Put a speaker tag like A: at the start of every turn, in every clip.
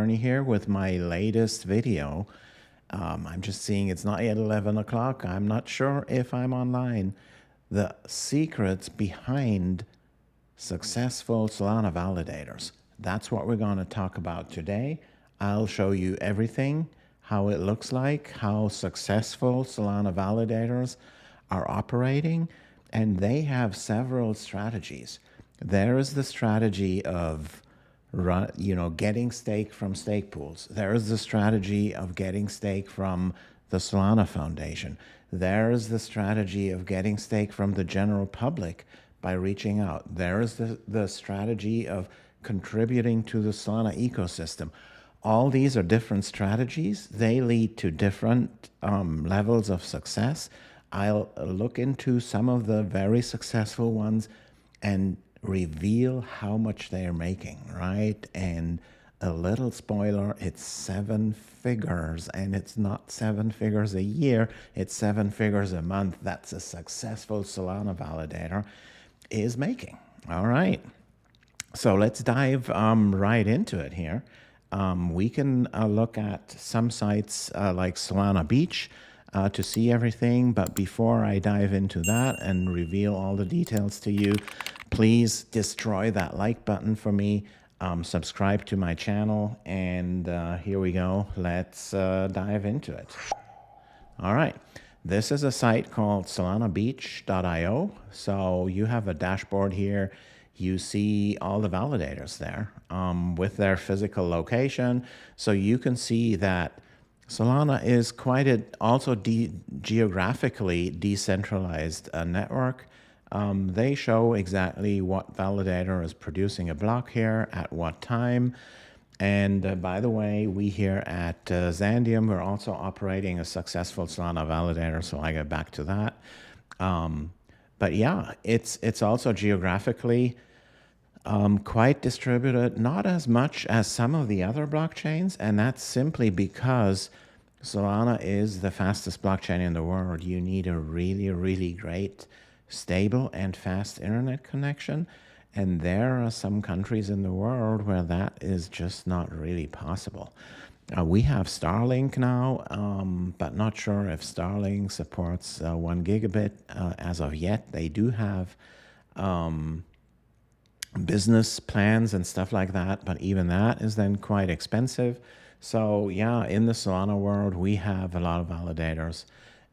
A: Bernie here with my latest video. I'm just seeing it's not yet 11 o'clock. I'm not sure if I'm online. The secrets behind successful Solana validators. That's what we're going to talk about today. I'll show you everything, how it looks like, how successful Solana validators are operating, and they have several strategies. There is the strategy of getting stake from stake pools. There is the strategy of getting stake from the Solana Foundation. There is the strategy of getting stake from the general public by reaching out. There is the strategy of contributing to the Solana ecosystem. All these are different strategies. They lead to different levels of success. I'll look into some of the very successful ones and reveal how much they're making, right? And a little spoiler, it's 7 figures, and it's not 7 figures a year, it's 7 figures a month. That's a successful Solana validator is making. All right. So let's dive right into it here. We can look at some sites like Solana Beach to see everything. But before I dive into that and reveal all the details to you, please destroy that like button for me. Subscribe to my channel. And here we go. Let's dive into it. All right. This is a site called solanabeach.io. So you have a dashboard here. You see all the validators there with their physical location. So you can see that Solana is quite also geographically decentralized network. They show exactly what validator is producing a block here at what time. And by the way, we here at Xandeum, we're also operating a successful Solana validator, so I get back to that. But yeah, it's also geographically quite distributed, not as much as some of the other blockchains, and that's simply because Solana is the fastest blockchain in the world. You need a really, really great, stable, and fast internet connection. And there are some countries in the world where that is just not really possible. We have Starlink now, but not sure if Starlink supports 1 gigabit as of yet. They do have business plans and stuff like that, but even that is then quite expensive. So yeah, in the Solana world, we have a lot of validators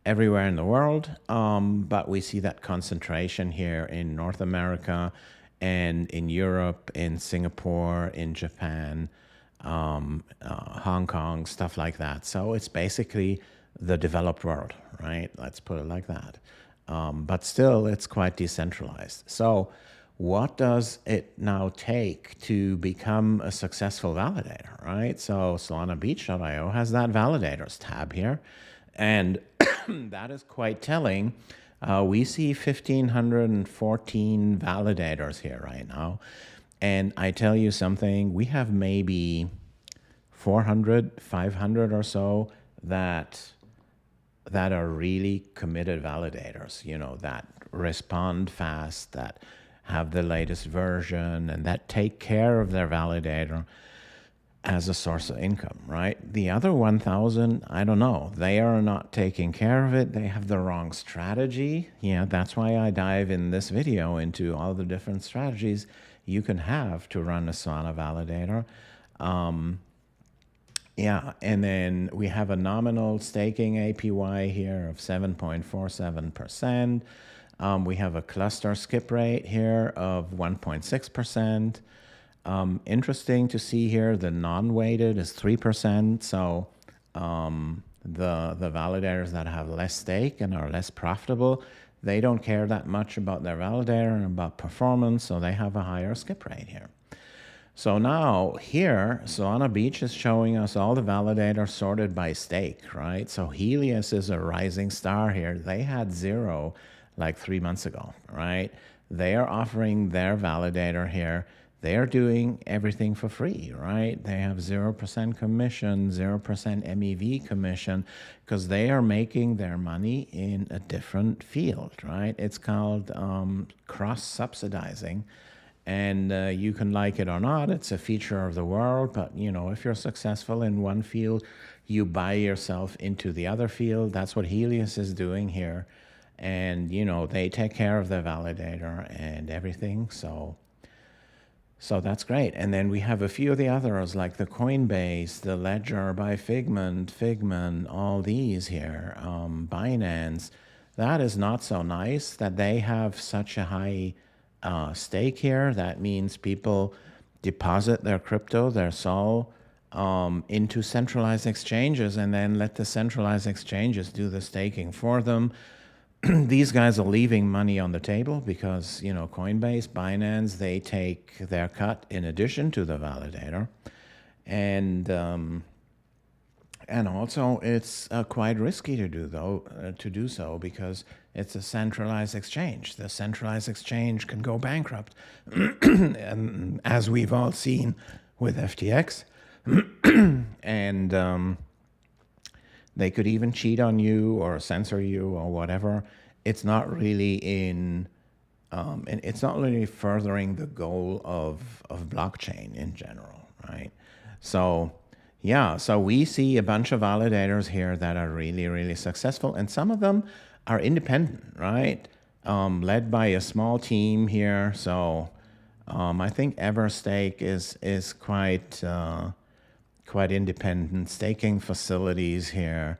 A: everywhere in the world, but we see that concentration here in North America and in Europe, in Singapore, in Japan, Hong Kong, stuff like that. So it's basically the developed world, right? Let's put it like that. But still, it's quite decentralized. So what does it now take to become a successful validator, right? So solanabeach.io has that validators tab here. And that is quite telling. We see 1,514 validators here right now. And I tell you something, we have maybe 400, 500 or so that are really committed validators, that respond fast, that have the latest version, and that take care of their validator as a source of income, right? The other 1,000, I don't know. They are not taking care of it. They have the wrong strategy. Yeah, that's why I dive in this video into all the different strategies you can have to run a Solana validator. Yeah, and then we have a nominal staking APY here of 7.47%. We have a cluster skip rate here of 1.6%. Interesting to see here, the non-weighted is 3%. So the validators that have less stake and are less profitable, they don't care that much about their validator and about performance, so they have a higher skip rate here. So now here, Solana Beach is showing us all the validators sorted by stake, right? So Helios is a rising star here. They had 0 like 3 months ago, right? They are offering their validator here. They are doing everything for free, right? They have 0% commission, 0% MEV commission, because they are making their money in a different field, right? It's called cross-subsidizing. And you can like it or not. It's a feature of the world. But, you know, if you're successful in one field, you buy yourself into the other field. That's what Helios is doing here. And, you know, they take care of the validator and everything. So that's great. And then we have a few of the others like the Coinbase, the Ledger by Figment, all these here, Binance. That is not so nice that they have such a high stake here. That means people deposit their crypto, their SOL, into centralized exchanges and then let the centralized exchanges do the staking for them. These guys are leaving money on the table because, you know, Coinbase, Binance, they take their cut in addition to the validator. And also it's quite risky to do so because it's a centralized exchange. The centralized exchange can go bankrupt, and as we've all seen with FTX, and they could even cheat on you or censor you or whatever. It's not really and it's not really furthering the goal of blockchain in general, right? So yeah, so we see a bunch of validators here that are really, really successful, and some of them are independent, right? Led by a small team here. So I think Everstake is quite independent, staking facilities here.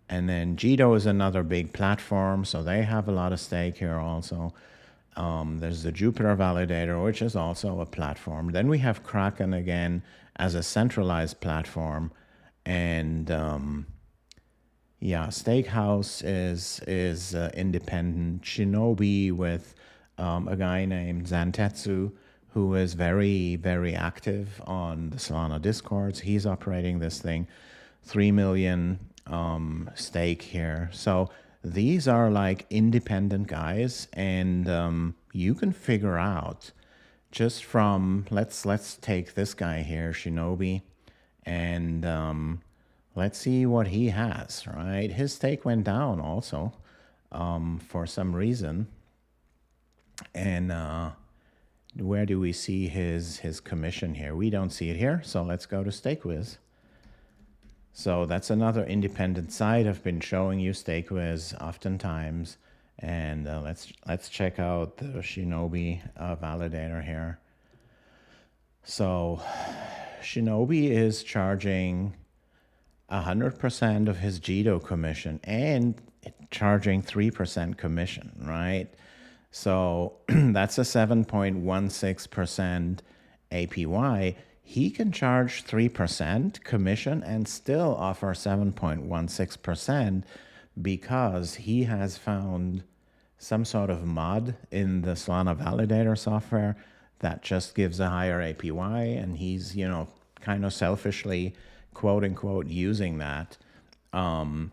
A: And then Jito is another big platform, so they have a lot of stake here also. There's the Jupiter Validator, which is also a platform. Then we have Kraken again as a centralized platform. And yeah, Stakehouse is independent. Shinobi with a guy named Zantetsu, who is very, very active on the Solana Discords. He's operating this thing, 3 million stake here. So these are like independent guys, and you can figure out just from, let's take this guy here, Shinobi, and let's see what he has, right? His stake went down also for some reason. And where do we see his commission here? We don't see it here, so let's go to StakeWiz. So that's another independent site. I've been showing you StakeWiz oftentimes, and let's check out the Shinobi validator here. So Shinobi is charging 100% of his Jito commission and charging 3% commission, right? So that's a 7.16% APY. He can charge 3% commission and still offer 7.16% because he has found some sort of mod in the Solana Validator software that just gives a higher APY, and he's, you know, kind of selfishly, quote unquote, using that to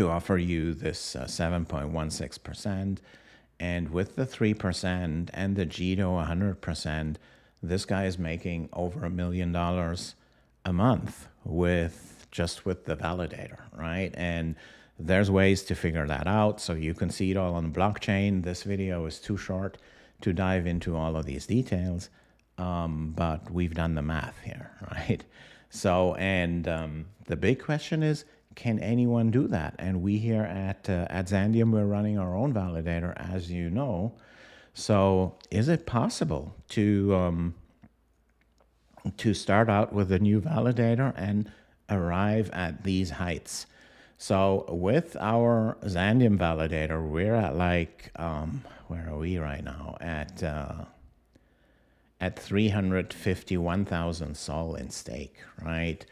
A: offer you this 7.16%. And with the 3% and the Jito 100%, this guy is making over $1 million a month with the validator, right? And there's ways to figure that out. So you can see it all on the blockchain. This video is too short to dive into all of these details, but we've done the math here, right? So, and the big question is, can anyone do that? And we here at Xandeum, we're running our own validator, as you know. So is it possible to start out with a new validator and arrive at these heights? So with our Xandeum validator, we're at like, where are we right now? At 351,000 SOL in stake, right?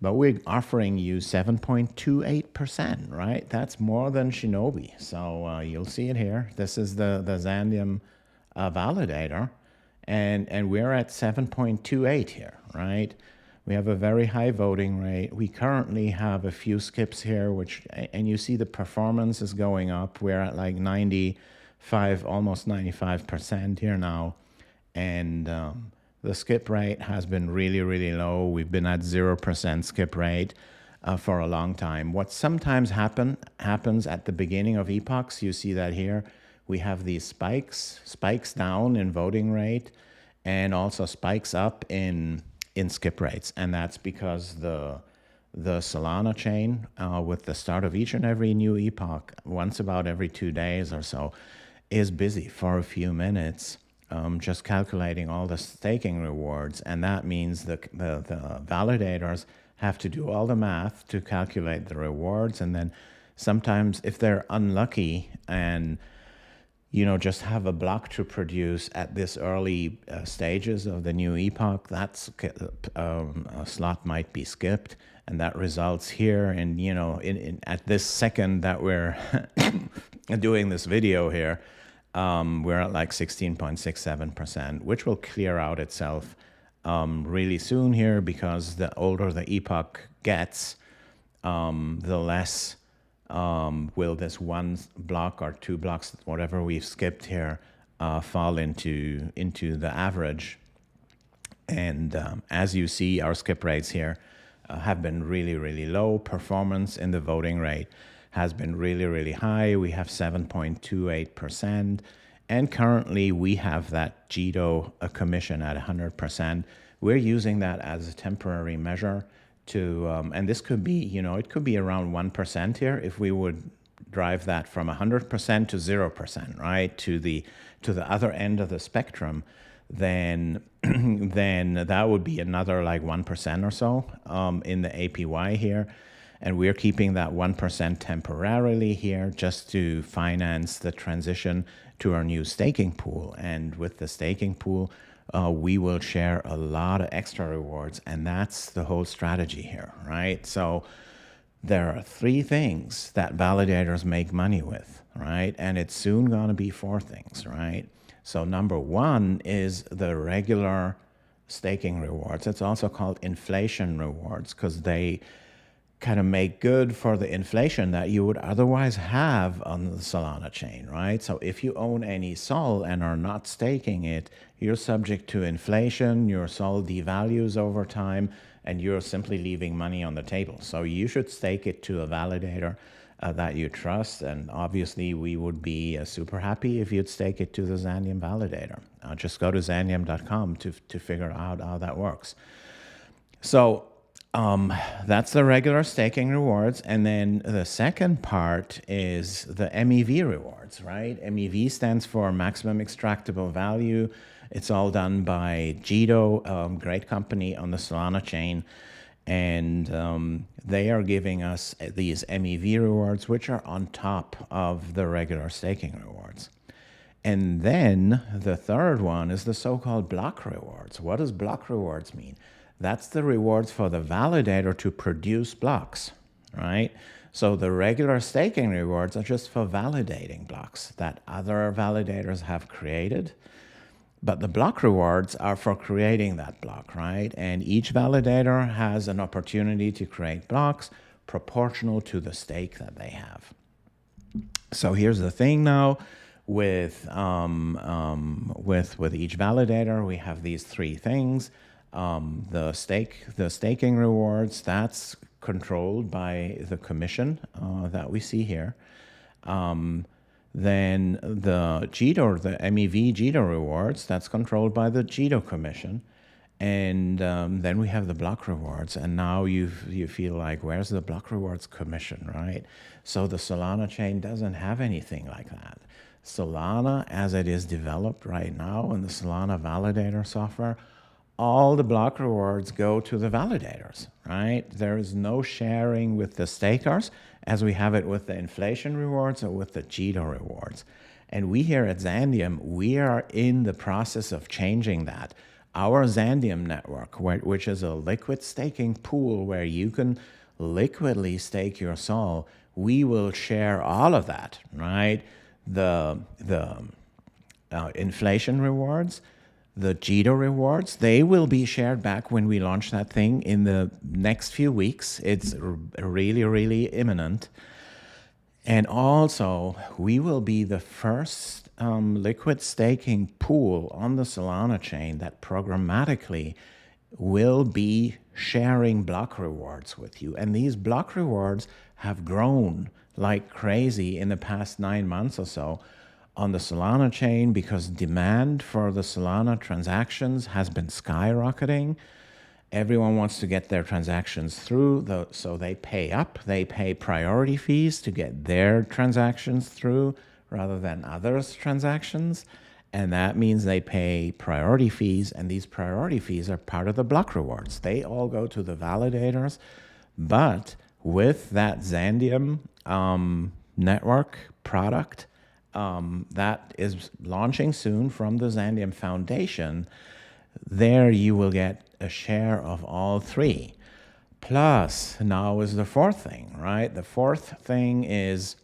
A: But we're offering you 7.28%, right? That's more than Shinobi. So you'll see it here. This is the Xandeum validator, and we're at 7.28 here, right? We have a very high voting rate. We currently have a few skips here, and you see the performance is going up. We're at like 95, almost 95% here now. And the skip rate has been really, really low. We've been at 0% skip rate for a long time. What sometimes happens at the beginning of epochs, you see that here, we have these spikes down in voting rate, and also spikes up in skip rates. And that's because the Solana chain, with the start of each and every new epoch, once about every 2 days or so, is busy for a few minutes, just calculating all the staking rewards. And that means the validators have to do all the math to calculate the rewards. And then sometimes if they're unlucky and just have a block to produce at this early stages of the new epoch, that's a slot might be skipped, and that results here in at this second that we're doing this video here, we're at like 16.67%, which will clear out itself really soon here, because the older the epoch gets, the less will this one block or 2 blocks, whatever we've skipped here, fall into the average. And as you see, our skip rates here have been really, really low. Performance in the voting rate has been really, really high. We have 7.28%. And currently we have that JITO commission at 100%. We're using that as a temporary measure to, and this could be, it could be around 1% here if we would drive that from 100% to 0%, right, to the other end of the spectrum, then that would be another like 1% or so in the APY here. And we're keeping that 1% temporarily here just to finance the transition to our new staking pool. And with the staking pool, we will share a lot of extra rewards, and that's the whole strategy here, right? So there are 3 things that validators make money with, right? And it's soon going to be 4 things, right? So number 1 is the regular staking rewards. It's also called inflation rewards, because they kind of make good for the inflation that you would otherwise have on the Solana chain, right? So if you own any SOL and are not staking it, you're subject to inflation, your SOL devalues over time, and you're simply leaving money on the table. So you should stake it to a validator that you trust. And obviously we would be super happy if you'd stake it to the Xandeum validator. Just go to Xandeum.com to figure out how that works. So that's the regular staking rewards. And then the second part is the MEV rewards, right? MEV stands for maximum extractable value. It's all done by JITO, great company on the Solana chain. And they are giving us these MEV rewards, which are on top of the regular staking rewards. And then the third one is the so-called block rewards. What does block rewards mean? That's the rewards for the validator to produce blocks, right? So the regular staking rewards are just for validating blocks that other validators have created. But the block rewards are for creating that block, right? And each validator has an opportunity to create blocks proportional to the stake that they have. So here's the thing now. With each validator, we have these 3 things. The staking rewards, that's controlled by the commission that we see here. Then the JITO, the MEV JITO rewards, that's controlled by the JITO commission. And then we have the block rewards. And now you feel like, where's the block rewards commission, right? So the Solana chain doesn't have anything like that. Solana, as it is developed right now in the Solana validator software, all the block rewards go to the validators, right? There is no sharing with the stakers as we have it with the inflation rewards or with the JITO rewards. And we here at Xandeum, we are in the process of changing that. Our Xandeum network, which is a liquid staking pool where you can liquidly stake your SOL, we will share all of that, right? The inflation rewards, the JITO rewards, they will be shared back when we launch that thing in the next few weeks. It's really, really imminent. And also, we will be the first liquid staking pool on the Solana chain that programmatically will be sharing block rewards with you. And these block rewards have grown like crazy in the past 9 months or so. on the Solana chain because demand for the Solana transactions has been skyrocketing. Everyone wants to get their transactions through, so they pay up. They pay priority fees to get their transactions through rather than others' transactions. And that means they pay priority fees, and these priority fees are part of the block rewards. They all go to the validators. But with that Xandeum network product that is launching soon from the Xandeum Foundation, there you will get a share of all three. Plus, now is the fourth thing, right? The fourth thing is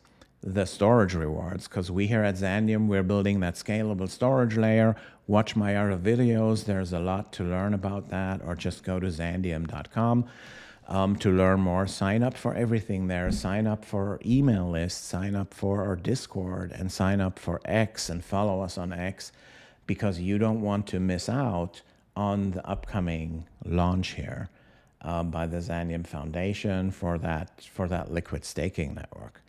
A: the storage rewards, because we here at Xandeum, we're building that scalable storage layer. Watch my other videos. There's a lot to learn about that, or just go to Xandeum.com to learn more. Sign up for everything there. Sign up for email lists, sign up for our Discord, and sign up for X and follow us on X, because you don't want to miss out on the upcoming launch here by the Xandeum Foundation for that liquid staking network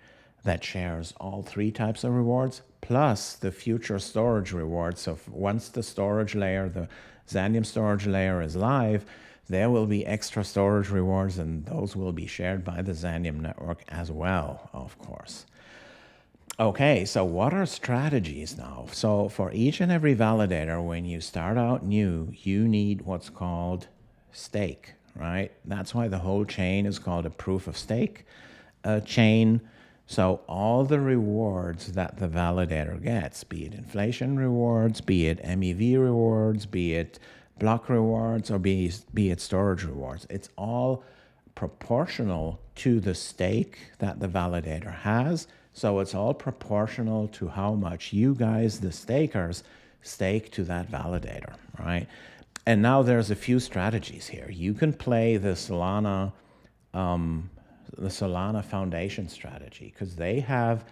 A: that shares all three types of rewards, plus the future storage rewards. So once the storage layer, the Xandeum storage layer is live, there will be extra storage rewards, and those will be shared by the Xandeum network as well, of course. Okay, so what are strategies now? So for each and every validator, when you start out new, you need what's called stake, right? That's why the whole chain is called a proof of stake chain. So all the rewards that the validator gets, be it inflation rewards, be it MEV rewards, be it block rewards, or be it storage rewards, it's all proportional to the stake that the validator has. So it's all proportional to how much you guys, the stakers, stake to that validator, right? And now there's a few strategies here. You can play the Solana Foundation strategy, because they have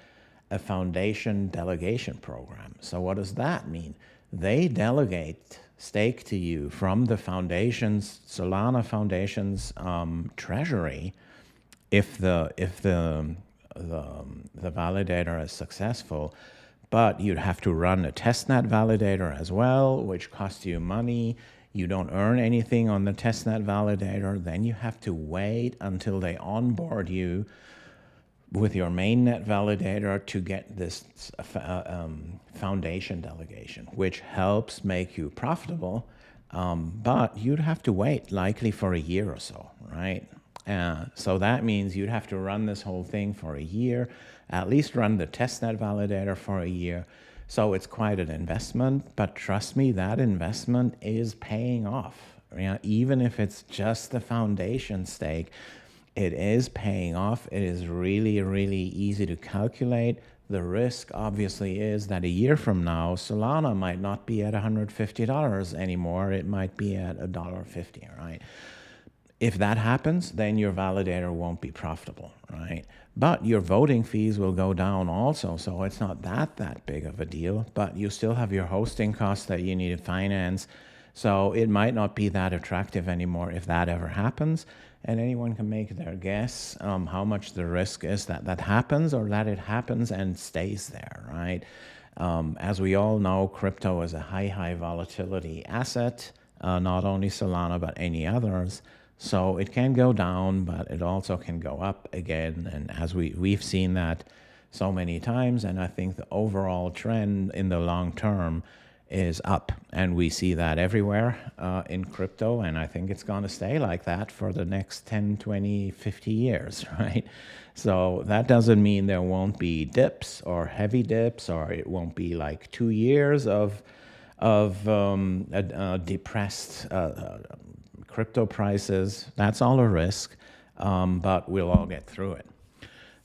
A: a foundation delegation program. So what does that mean? They delegate stake to you from the foundation's, Solana Foundation's treasury, if the validator is successful. But you'd have to run a testnet validator as well, which costs you money. You don't earn anything on the testnet validator. Then you have to wait until they onboard you with your mainnet validator to get this foundation delegation, which helps make you profitable. But you'd have to wait likely for a year or so, right? So that means you'd have to run this whole thing for a year, at least run the testnet validator for a year. So it's quite an investment, but trust me, that investment is paying off. You know, even if it's just the foundation stake, it is paying off. It is really, really easy to calculate. The risk obviously is that a year from now, Solana might not be at $150 anymore. It might be at $1.50, right? If that happens, then your validator won't be profitable, right? But your voting fees will go down also, so it's not that big of a deal, but you still have your hosting costs that you need to finance, so it might not be that attractive anymore if that ever happens, and anyone can make their guess how much the risk is that that happens, or that it happens and stays there, right? As we all know, crypto is a high volatility asset, not only Solana, but any others. So it can go down, but it also can go up again. And as we've seen that so many times, and I think the overall trend in the long term is up. And we see that everywhere in crypto, and I think it's going to stay like that for the next 10, 20, 50 years, right? So that doesn't mean there won't be dips or heavy dips, or it won't be like 2 years of depressed crypto prices. That's all a risk, but we'll all get through it.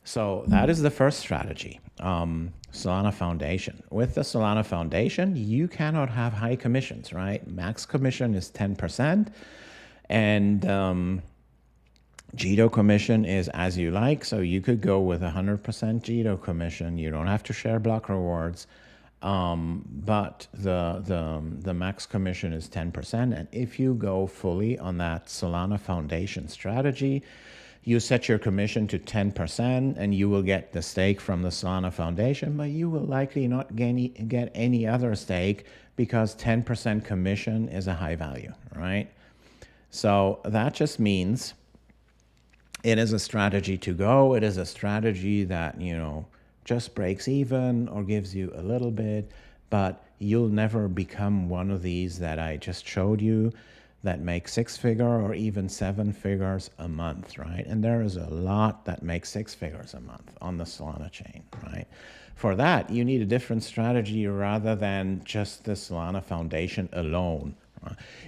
A: So that is the first strategy, Solana Foundation. With the Solana Foundation, you cannot have high commissions, right? Max commission is 10%, and Jito commission is as you like. So you could go with 100% Jito commission. You don't have to share block rewards. But the max commission is 10%. And if you go fully on that Solana Foundation strategy, You set your commission to 10% and you will get the stake from the Solana Foundation, but you will likely not get any other stake because 10% commission is a high value, right? So that just means it is a strategy to go. It is a strategy that, just breaks even or gives you a little bit, but you'll never become one of these that I just showed you that make 6-figure or even 7 figures a month, right? And there is a lot that make 6 figures a month on the Solana chain, right? For that, you need a different strategy rather than just the Solana Foundation alone.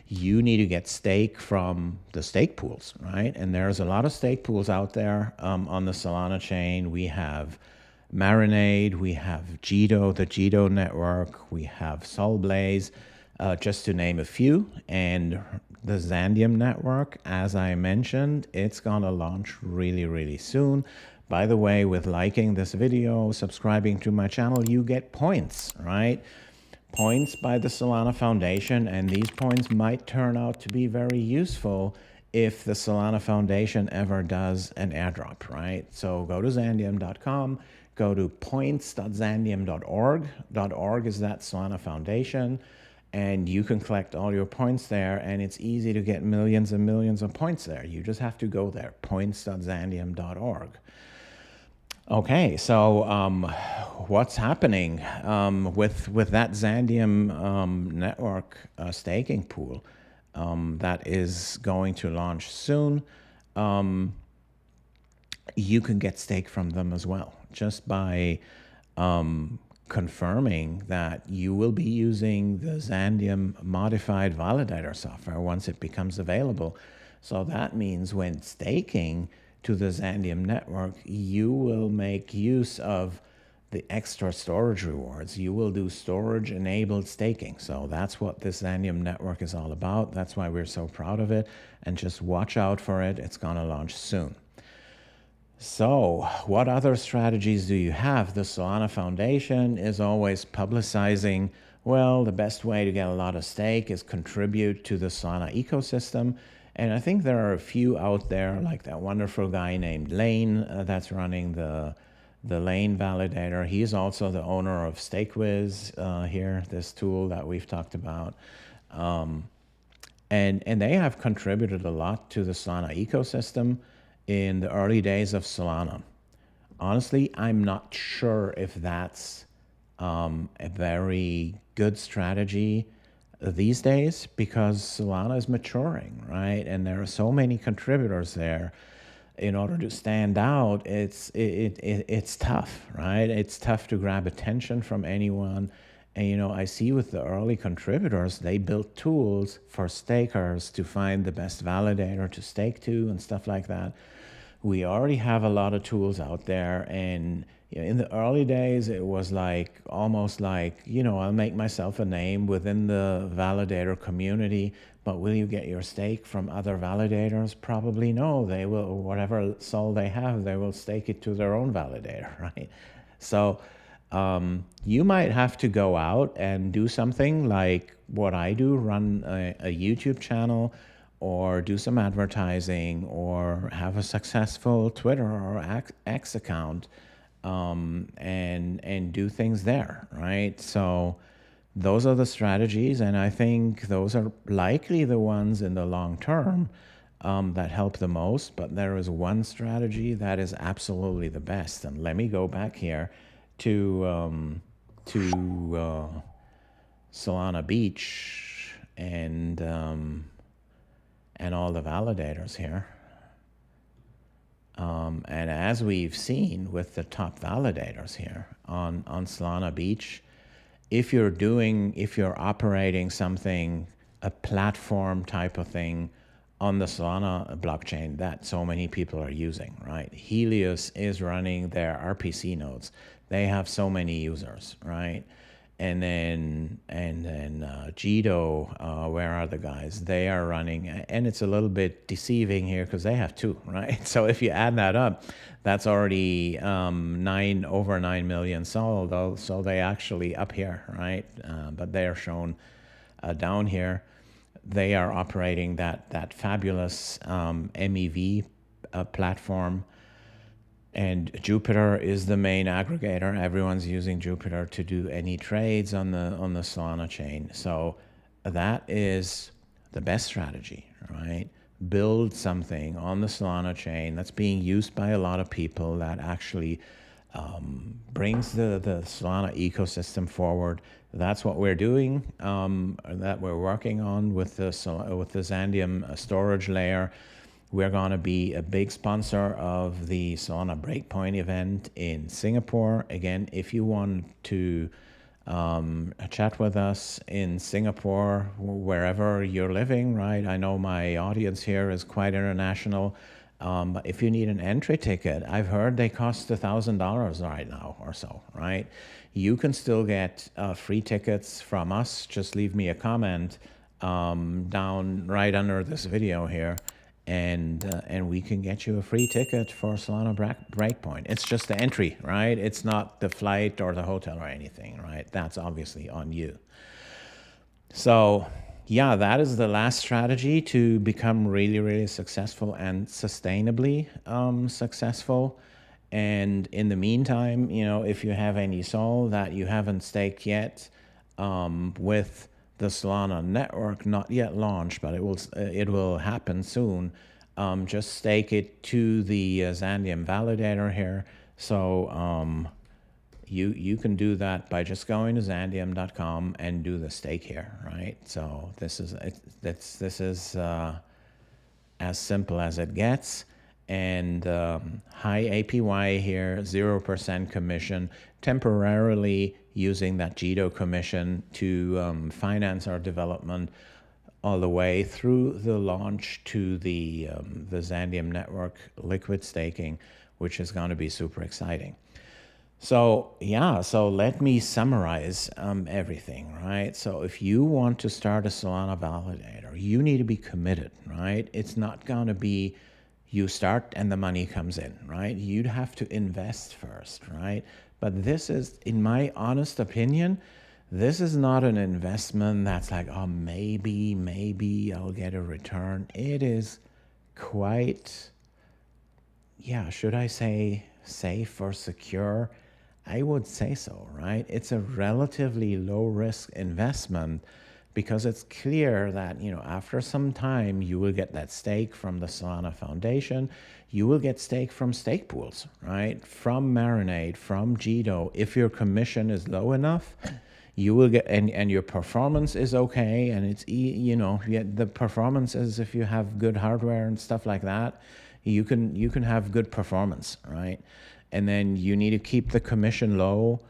A: You need to get stake from the stake pools, right? And there's a lot of stake pools out there on the Solana chain. We have Marinade, we have Jito, the Jito network, we have Solblaze, just to name a few. And the Xandeum network, as I mentioned, it's gonna launch really, really soon. By the way, with liking this video, subscribing to my channel, you get points, right? Points by the Solana Foundation, and these points might turn out to be very useful if the Solana Foundation ever does an airdrop, right? So go to Xandeum.com, go to points.xandeum.org. .org is that Solana Foundation, and you can collect all your points there, and it's easy to get millions and millions of points there. You just have to go there, points.xandeum.org. Okay, so what's happening with that Xandeum network staking pool that is going to launch soon? You can get stake from them as well, just by confirming that you will be using the Xandeum modified validator software once it becomes available. So that means when staking to the Xandeum network, you will make use of the extra storage rewards. You will do storage enabled staking. So that's what this Xandeum network is all about. That's why we're so proud of it. And just watch out for it. It's going to launch soon. So what other strategies do you have? The Solana Foundation is always publicizing, well, the best way to get a lot of stake is contribute to the Solana ecosystem. And I think there are a few out there, like that wonderful guy named Lane that's running the Lane Validator. He's also the owner of StakeWiz here, this tool that we've talked about. And they have contributed a lot to the Solana ecosystem in the early days of Solana. Honestly, I'm not sure if that's a very good strategy these days, because Solana is maturing, right? And there are so many contributors there. In order to stand out, it's tough, right? It's tough to grab attention from anyone. And I see with the early contributors, they built tools for stakers to find the best validator to stake to and stuff like that. We already have a lot of tools out there, and in the early days, it was like almost like, I'll make myself a name within the validator community, but will you get your stake from other validators? Probably no. They will, whatever SOL they have, they will stake it to their own validator, right? So you might have to go out and do something like what I do, run a YouTube channel, or do some advertising, or have a successful Twitter or X account, and do things there, right? So those are the strategies, and I think those are likely the ones in the long term that help the most. But there is one strategy that is absolutely the best, and let me go back here to Solana Beach and all the validators here. And as we've seen with the top validators here on Solana Beach, if you're operating something, a platform type of thing on the Solana blockchain that so many people are using, right? Helios is running their RPC nodes. They have so many users, right? And then Jito, where are the guys? They are running, and it's a little bit deceiving here because they have 2, right? So if you add that up, that's already over 9 million sold. So they actually up here, right? But they are shown down here. They are operating that fabulous MEV platform. And Jupiter is the main aggregator. Everyone's using Jupiter to do any trades on the Solana chain. So that is the best strategy, right? Build something on the Solana chain that's being used by a lot of people that actually brings the Solana ecosystem forward. That's what we're doing, that we're working on with the Xandeum storage layer. We're going to be a big sponsor of the Solana Breakpoint event in Singapore. Again, if you want to chat with us in Singapore, wherever you're living, right? I know my audience here is quite international. But if you need an entry ticket, I've heard they cost $1,000 right now or so, right? You can still get free tickets from us. Just leave me a comment down right under this video here, and we can get you a free ticket for Solana Breakpoint. It's just the entry, right? It's not the flight or the hotel or anything, right? That's obviously on you. So yeah, that is the last strategy to become really, really successful and sustainably successful. And in the meantime, you know, if you have any SOL that you haven't staked yet, with the Solana network not yet launched, but it will happen soon. Just stake it to the Xandeum Validator here. So you can do that by just going to Xandeum.com and do the stake here, right? So this is as simple as it gets. And high APY here, 0% commission, temporarily using that JITO commission to finance our development all the way through the launch to the Xandeum network liquid staking, which is going to be super exciting. So yeah, so let me summarize everything, right? So if you want to start a Solana validator, you need to be committed, right? It's not going to be you start and the money comes in, right? You'd have to invest first, right? But this is, in my honest opinion, this is not an investment that's like, oh, maybe I'll get a return. It is quite, yeah, should I say safe or secure? I would say so, right? It's a relatively low risk investment because it's clear that, you know, after some time, you will get that stake from the Solana Foundation. You will get stake from stake pools, right? From Marinade, from JITO. If your commission is low enough, you will get, and your performance is okay, and it's, you know, the performance is, if you have good hardware and stuff like that, you can have good performance, right? And then you need to keep the commission low.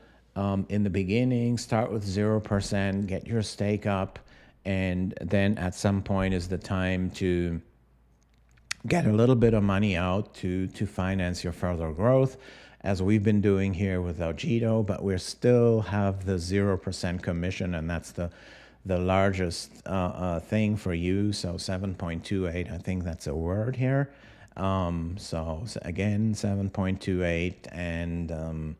A: In the beginning, start with 0%, get your stake up, and then at some point is the time to get a little bit of money out to finance your further growth, as we've been doing here with our JITO, but we still have the 0% commission, and that's the largest thing for you. So 7.28, I think that's a word here. So again, 7.28, and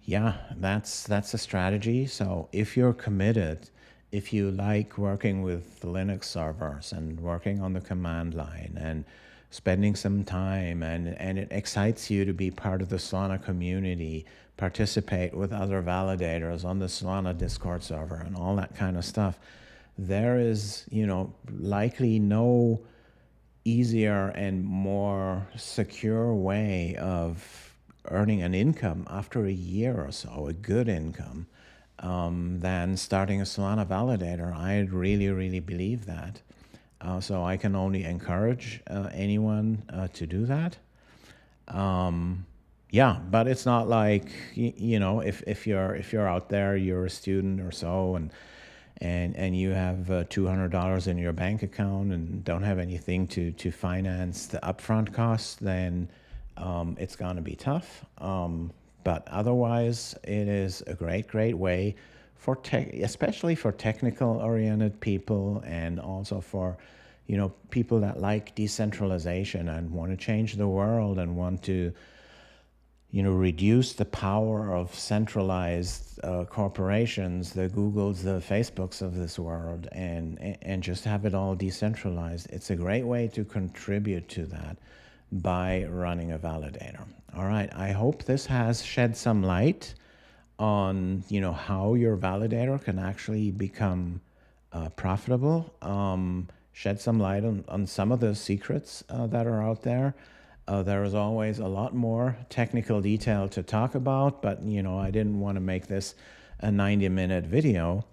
A: yeah, that's a strategy. So if you're committed, if you like working with Linux servers and working on the command line and spending some time, and it excites you to be part of the Solana community, participate with other validators on the Solana Discord server and all that kind of stuff, there is, you know, likely no easier and more secure way of earning an income after a year or so, a good income, than starting a Solana validator. I really, really believe that. So I can only encourage anyone to do that. Yeah, but it's not like, you know, if you're out there, you're a student or so, and you have $200 in your bank account and don't have anything to finance the upfront costs, then it's going to be tough. But otherwise, it is a great way for especially for technical oriented people, and also for, you know, people that like decentralization and want to change the world and want to, you know, reduce the power of centralized corporations, the Googles, the Facebooks of this world, and just have it all decentralized. It's a great way to contribute to that. by running a validator. All right, I hope this has shed some light on how your validator can actually become profitable. Shed some light on some of the secrets that are out there. There is always a lot more technical detail to talk about, but I didn't want to make this a 90-minute video.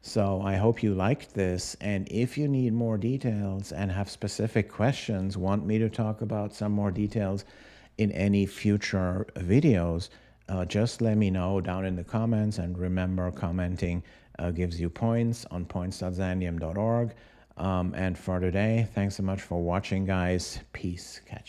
A: So I hope you liked this, and if you need more details and have specific questions, want me to talk about some more details in any future videos, just let me know down in the comments. And remember, commenting gives you points on points.xandeum.org. And for today, thanks so much for watching, guys. Peace. Catch you.